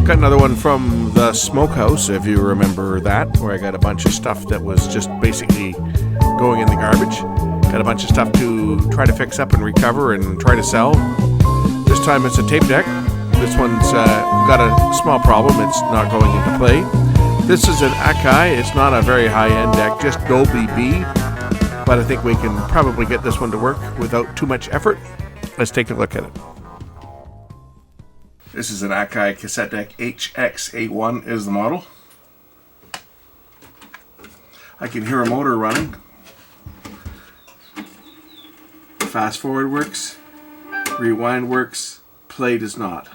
Got another one from the smokehouse, if you remember that, where I got a bunch of stuff that was just basically going in the garbage. Got a bunch of stuff to try to fix up and recover and try to sell. This time it's a tape deck. This one's got a small problem. It's not going into play. This is an Akai. It's not a very high-end deck, just Dolby B. But I think we can probably get this one to work without too much effort. Let's take a look at it. This is an Akai Cassette Deck. HX-A1 is the model. I can hear a motor running. Fast forward works. Rewind works. Play does not.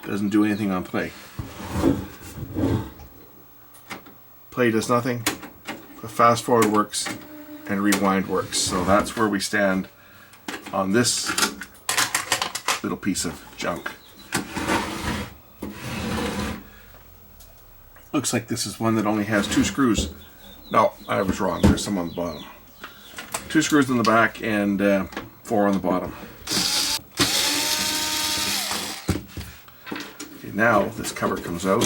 Doesn't do anything on play. Play does nothing. The fast forward works and rewind works. So that's where we stand on this little piece of junk. Looks like this is one that only has 2 screws. No, I was wrong. There's some on the bottom. 2 screws in the back and 4 on the bottom. Okay, now this cover comes out.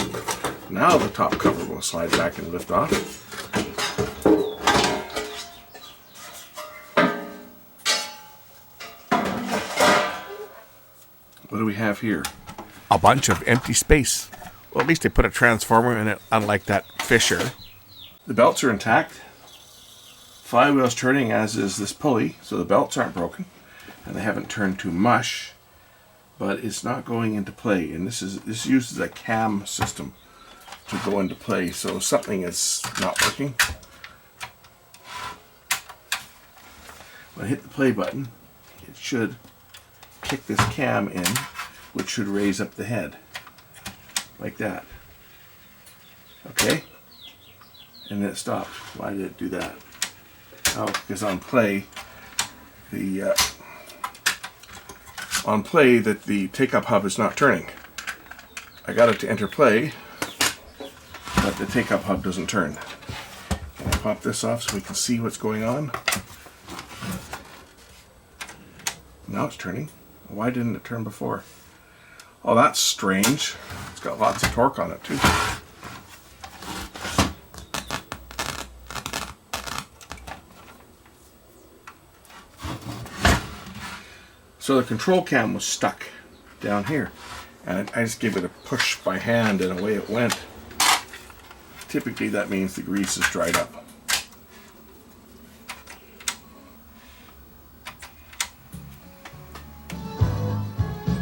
Now the top cover will slide back and lift off. What do we have here? A bunch of empty space. Well, at least they put a transformer in it, unlike that Fisher. The belts are intact. Flywheel's turning, as is this pulley, so the belts aren't broken. And they haven't turned to mush, but it's not going into play. And this uses a cam system to go into play, so something is not working. When I hit the play button, it should kick this cam in, which should raise up the head. Like that. Okay? And then it stopped. Why did it do that? Oh, because on play, the take-up hub is not turning. I got it to enter play, but the take-up hub doesn't turn. Can I pop this off so we can see what's going on? Now it's turning. Why didn't it turn before? Oh, that's strange. It's got lots of torque on it too. So the control cam was stuck down here, and I just gave it a push by hand and away it went. Typically that means the grease is dried up.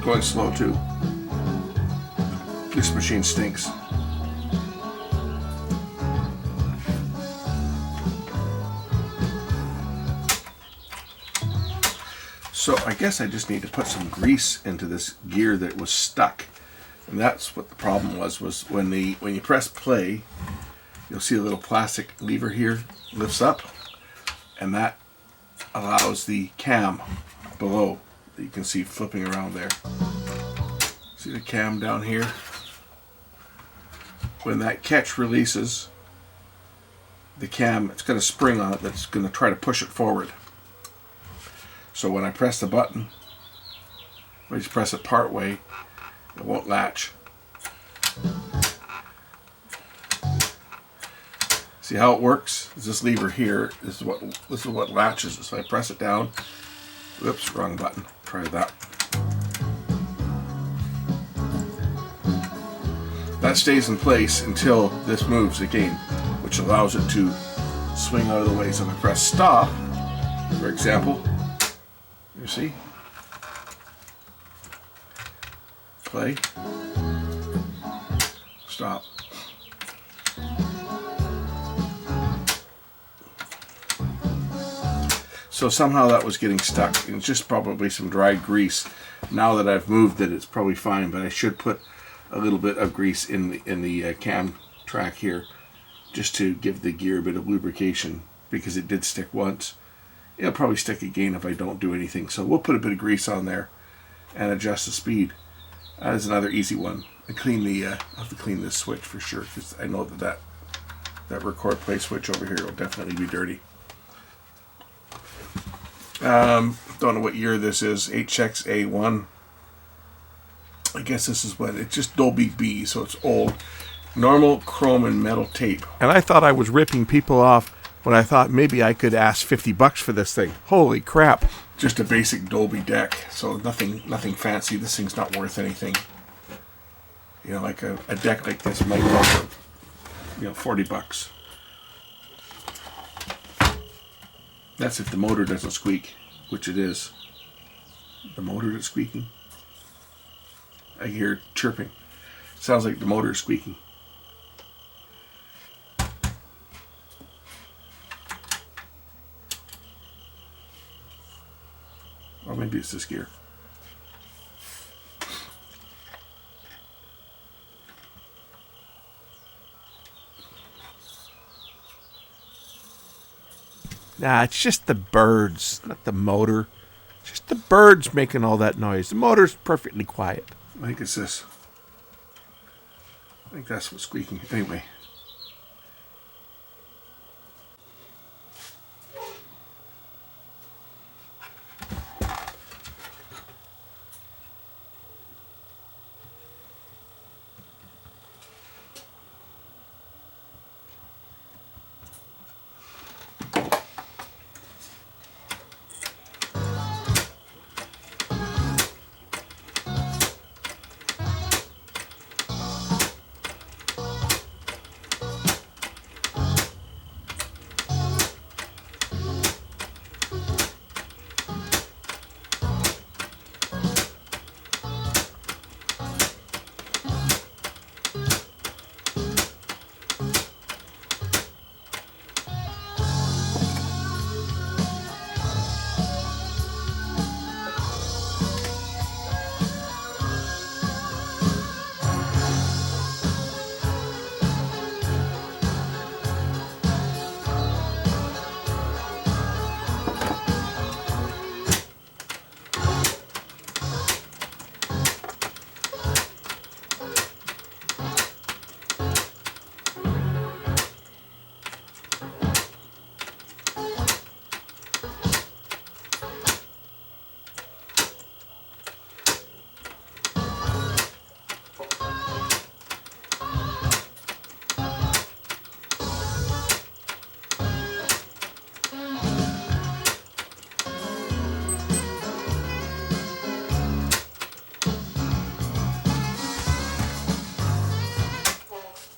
Going slow too. This machine stinks. So I guess I just need to put some grease into this gear that was stuck. And that's what the problem was when you press play, you'll see a little plastic lever here lifts up, and that allows the cam below that you can see flipping around there. See the cam down here? When that catch releases, the cam, it's got a spring on it that's going to try to push it forward. So when I press the button, I just press it part way, it won't latch. See how it works? Is this lever here? This is what latches it. So I press it down. Whoops, wrong button. Try that. That stays in place until this moves again, which allows it to swing out of the way. So if I press stop, for example, you see, play, stop. So somehow that was getting stuck. It's just probably some dry grease. Now that I've moved it, it's probably fine, but I should put a little bit of grease in the cam track here, just to give the gear a bit of lubrication, because it did stick once. It'll probably stick again if I don't do anything. So we'll put a bit of grease on there and adjust the speed. That is another easy one. I clean I'll have to clean this switch for sure, because I know that record play switch over here will definitely be dirty. Don't know what year this is. HX-A1. I guess this is what, it's just Dolby B, so it's old. Normal chrome and metal tape. And I thought I was ripping people off when I thought maybe I could ask $50 for this thing. Holy crap. Just a basic Dolby deck, so nothing fancy. This thing's not worth anything. You know, like a deck like this might go for, $40. That's if the motor doesn't squeak, which it is. The motor is squeaking. I hear chirping. Sounds like the motor is squeaking. Or maybe it's this gear. Nah, it's just the birds, not the motor. Just the birds making all that noise. The motor's perfectly quiet. I think it's this. I think that's what's squeaking. Anyway.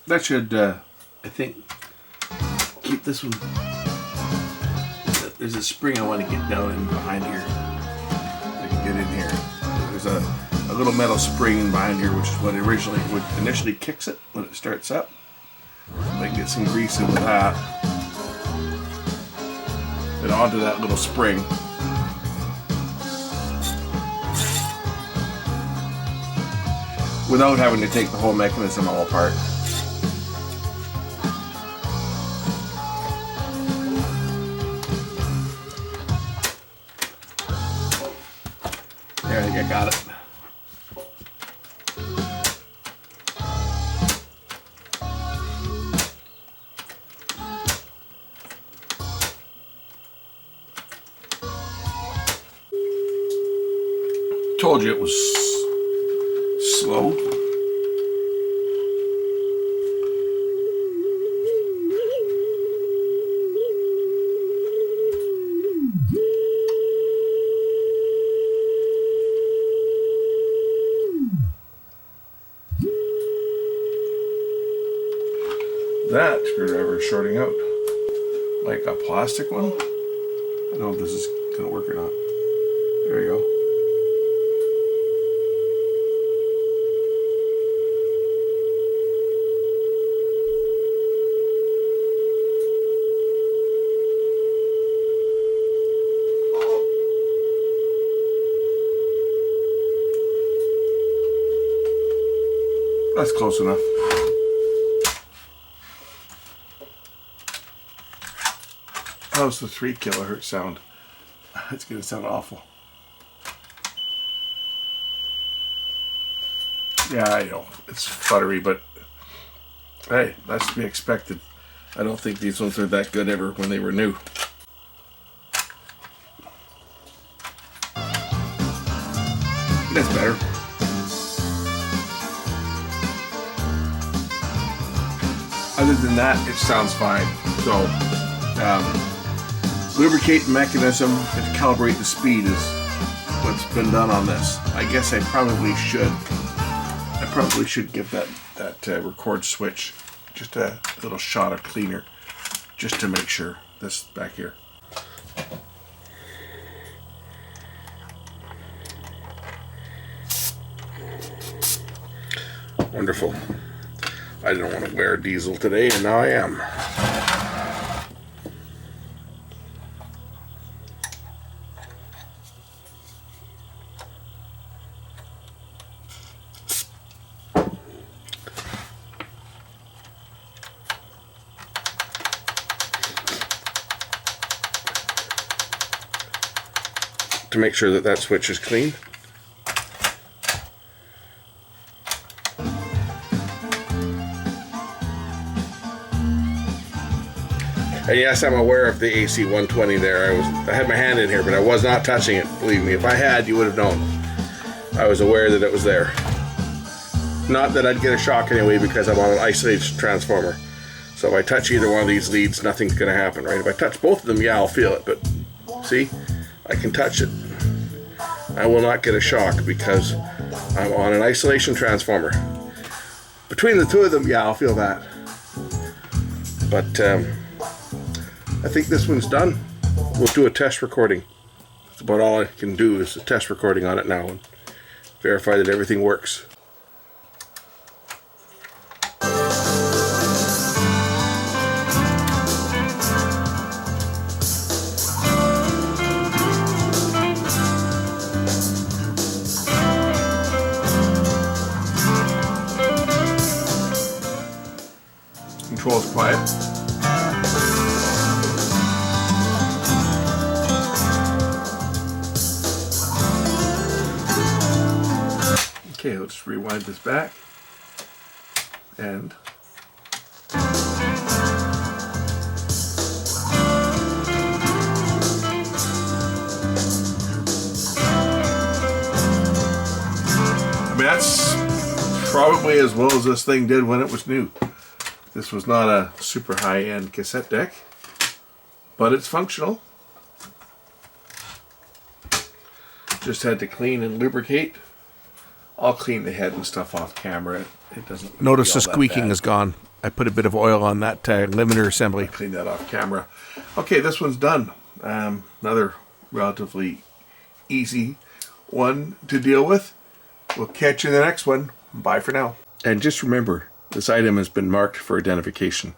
That should, I think, keep this one. There's a spring I want to get down in behind here. I can get in here. There's a little metal spring behind here, which is what initially kicks it when it starts up. I can get some grease into that. And onto that little spring. Without having to take the whole mechanism all apart. There, I think I got it. Told you it was slow. That screwdriver is shorting out. Like a plastic one. I don't know if this is going to work or not. There we go. That's close enough. How's the 3 kilohertz sound? It's going to sound awful. Yeah, I know. It's futtery, but hey, that's to be expected. I don't think these ones are that good ever when they were new. That's better. Other than that, it sounds fine. So, lubricate the mechanism and calibrate the speed is what's been done on this. I guess I probably should give that record switch just a little shot of cleaner, just to make sure. This back here. Wonderful. I didn't want to wear diesel today, and now I am. To make sure that switch is clean. And yes, I'm aware of the AC 120 there. I had my hand in here, but I was not touching it. Believe me, if I had, you would have known. I was aware that it was there. Not that I'd get a shock anyway, because I'm on an isolation transformer. So if I touch either one of these leads, nothing's going to happen, right? If I touch both of them, yeah, I'll feel it. But see, I can touch it. I will not get a shock because I'm on an isolation transformer. Between the two of them, yeah, I'll feel that. But I think this one's done. We'll do a test recording. That's about all I can do is a test recording on it now and verify that everything works. Control's quiet. Okay, let's rewind this back. And I mean, that's probably as well as this thing did when it was new. This was not a super high-end cassette deck, but it's functional. Just had to clean and lubricate. I'll clean the head and stuff off camera. It doesn't. Notice the squeaking is gone. I put a bit of oil on that limiter assembly. I'll clean that off camera. Okay, this one's done. Another relatively easy one to deal with. We'll catch you in the next one. Bye for now. And just remember, this item has been marked for identification.